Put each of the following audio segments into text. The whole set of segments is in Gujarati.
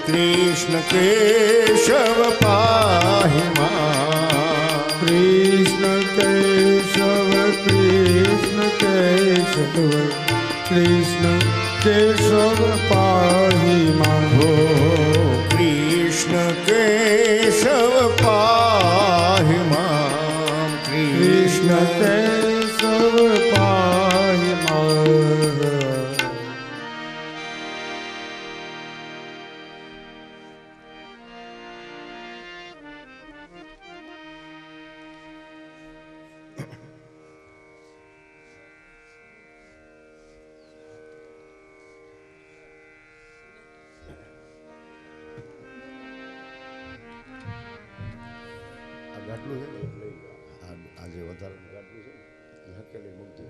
कृष्ण केशव पाहि मां। कृष्ण केशव कृष्ण केशव कृष्ण केशव पाहि मां। हो कृष्ण केशव पाहि मां। कृष्ण केशव पाहि मां। ગાટલું છે ને એટલે આજે વધારાનું ગાટલું છે ને એ હકેલી મૂકજો.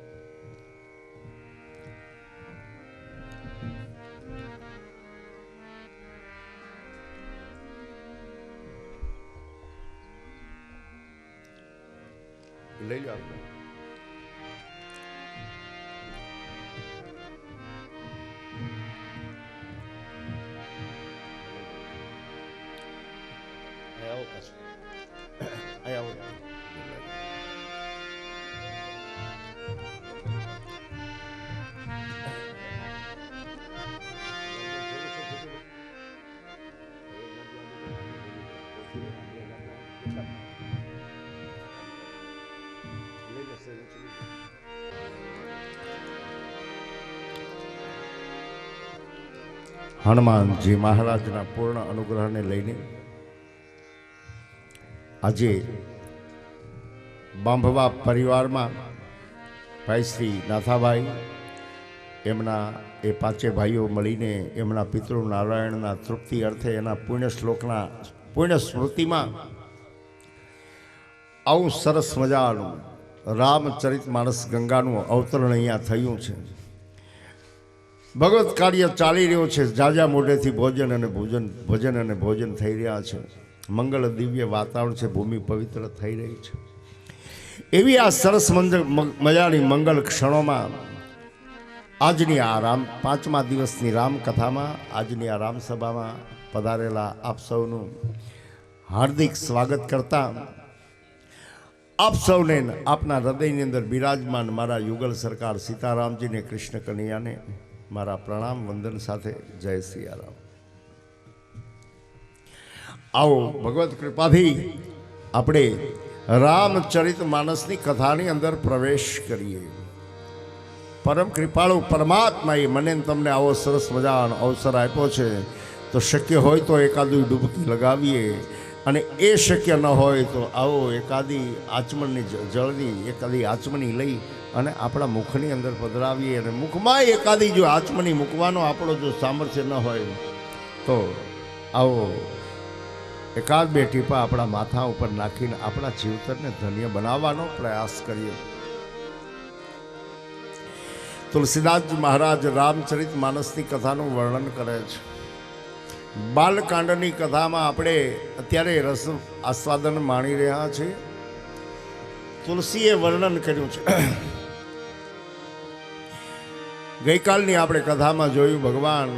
લઈ લો આપણે. આવો પાછું આવો. હનુમાનજી મહારાજના પૂર્ણ અનુગ્રહને લઈને આજે બાંભવા પરિવારમાં ભાઈ શ્રી નાથાભાઈ એમના એ પાંચે ભાઈઓ મળીને એમના પિતૃ નારાયણના તૃપ્તિ અર્થે એના પુણ્ય શ્લોકના પુણ્ય સ્મૃતિમાં આવું સરસ મજાનું રામચરિત માનસ ગંગાનું અવતરણ અહીંયા થયું છે. ભગવત કાર્ય ચાલી રહ્યો છે. જાજા મોઢેથી ભોજન અને ભોજન થઈ રહ્યા છે. મંગળ દિવ્ય વાતાવરણ છે. ભૂમિ પવિત્ર થઈ રહી છે. એવી આ સરસ મજાની મંગળ ક્ષણોમાં આજની આ પાંચમા દિવસની રામકથામાં આજની આ રામસભામાં પધારેલા આપ સૌનું હાર્દિક સ્વાગત કરતા આપ સૌને આપના હૃદયની અંદર બિરાજમાન મારા યુગલ સરકાર સીતારામજીને કૃષ્ણ કનૈયાને મારા પ્રણામ વંદન સાથે જય સિયારામ. આવો ભગવત કૃપાથી આપણે રામચરિત માનસની કથાની અંદર પ્રવેશ કરીએ. પરમ કૃપાળુ પરમાત્માએ મને તમને આવો સરસ મજાનો અવસર આપ્યો છે, તો શક્ય હોય તો એકાદી ડૂબકી લગાવીએ, અને એ શક્ય ન હોય તો આવો એકાદી આચમનની જળની એકાદી આચમની લઈ અને આપણા મુખની અંદર પધરાવીએ. અને મુખમાં એકાદી જો આચમની મૂકવાનો આપણો જો સામર્થ્ય ન હોય તો આવો એકાદ બે ટીપા આપણા માથા ઉપર નાખીને આપણા જીવતરને ધન્ય બનાવવાનો પ્રયાસ કરીએ. તુલસીદાસજી મહારાજ રામચરિત માનસની કથાનું વર્ણન કરે છે. બાલકાંડની કથામાં આપણે અત્યારે રસ આસ્વાદન માણી રહ્યા છીએ. તુલસીએ વર્ણન કર્યું છે. ગઈકાલની આપણે કથામાં જોયું ભગવાન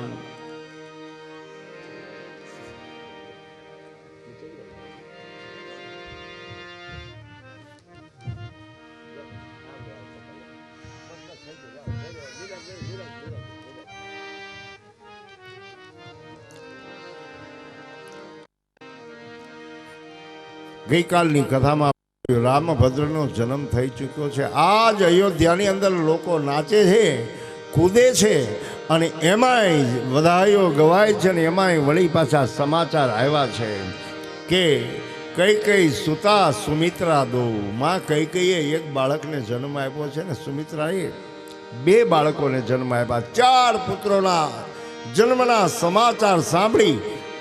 ગઈકાલની કથામાં રામભદ્રનો જન્મ થઈ ચૂક્યો છે. આજ અયોધ્યાની અંદર લોકો નાચે છે, કૂદે છે, અને એમાંય વધાઈઓ ગવાય છે. ને એમાંય વળી પાછા સમાચાર આવ્યા છે કે કઈ સુતા સુમિત્રા દો. માં કઈકઈએ એક બાળકને જન્મ આપ્યો છે ને સુમિત્રાએ બે બાળકોને જન્મ આપ્યા. 4 પુત્રોના જન્મના સમાચાર સાંભળી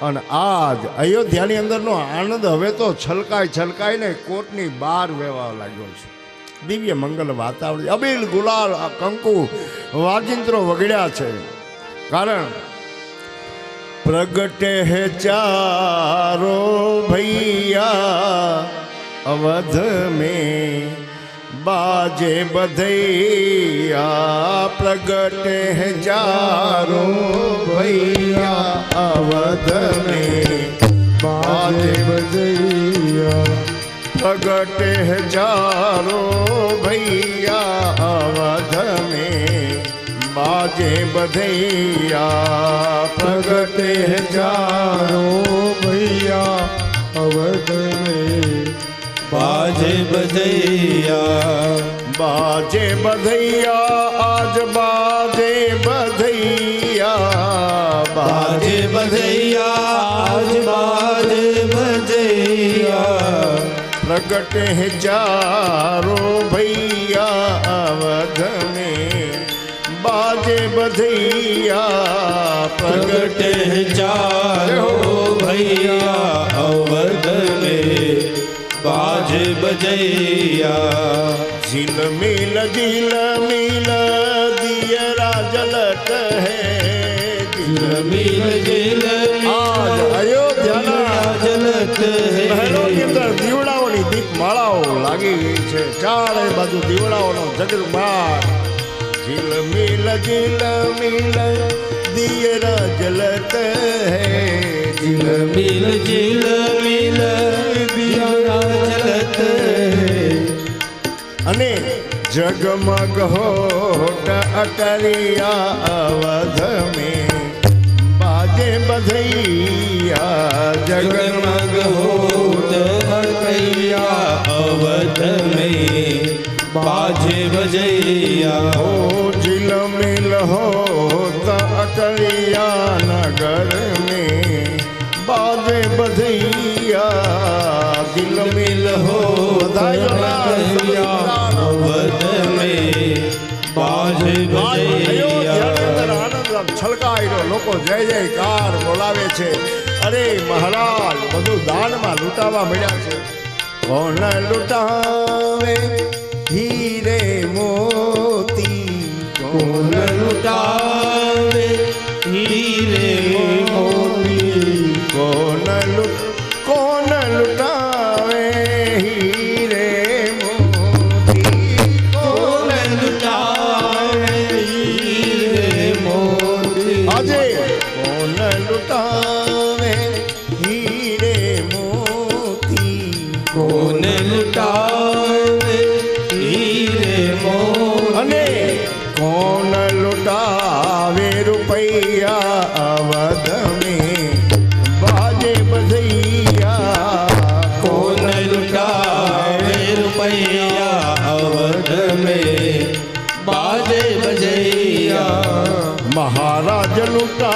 અને આજ અયોધ્યાની અંદરનો આનંદ હવે તો છલકાઈને કોટની બહાર વહેવા લાગ્યો છે. દિવ્ય મંગલ વાતાવરણ, અબીલ ગુલાલ કંકુ વાજિંત્રો વગડ્યા છે. કારણ પ્રગટે હે ચારો ભૈયા અવધ મેં बाजे बधैया प्रगट है चारो भैया अवध में बाजे बजैया प्रगट है चारो भैया अवध में बाजे बधैया प्रगट है चारो भैया अवध में बाजे बजैया बाजे बधैया आज बाजे बधैया बाजे बजैया आज बाजे बजैया प्रगट है चारो भैया अवध में बाजे बधैया प्रगट है चारों भैया अवध में बाजे बजैया झिलमिल दियरा जलत है मिल जिल आज अयोध्या जलत મહેલોની है અંદર દીવડાઓની દીપમાળાઓ લાગી ગઈ છે ચારે બાજુ દીવડાઓનો જગમગાટ ઝિલમિલ દિયરા જલત હૈ मिल जिल मिल दिया जलत है અને जगमग होट अटरिया अवध में बाजे बधैया जगमग होत हटैया अवध में बाजे बजैया हो झिलमिल होत अटरिया नगर में बाजे बधैया झिलमिल हो हटैया अवध में बाजे बजैया છલકાયેલો લોકો જય જયકાર બોલાવે છે અરે મહારાજ બધું દાનમાં લૂંટાવા મળ્યા છે કોણ લૂંટાવે હીરે મોતી कोन लुटावे हीरे मोती કોણ લૂંટાવે હીરે મોતી कोन लुटावे हीरे मोती આજે કોણ લૂંટાવે હીરે મોતી कोन लुटावे हीरे मोती અને કોણ લૂંટાવે રૂપૈયા અવધ में बाजे बधैया कोन लुटावे रुपैया अवध में बाजे बजैया महाराज लूटा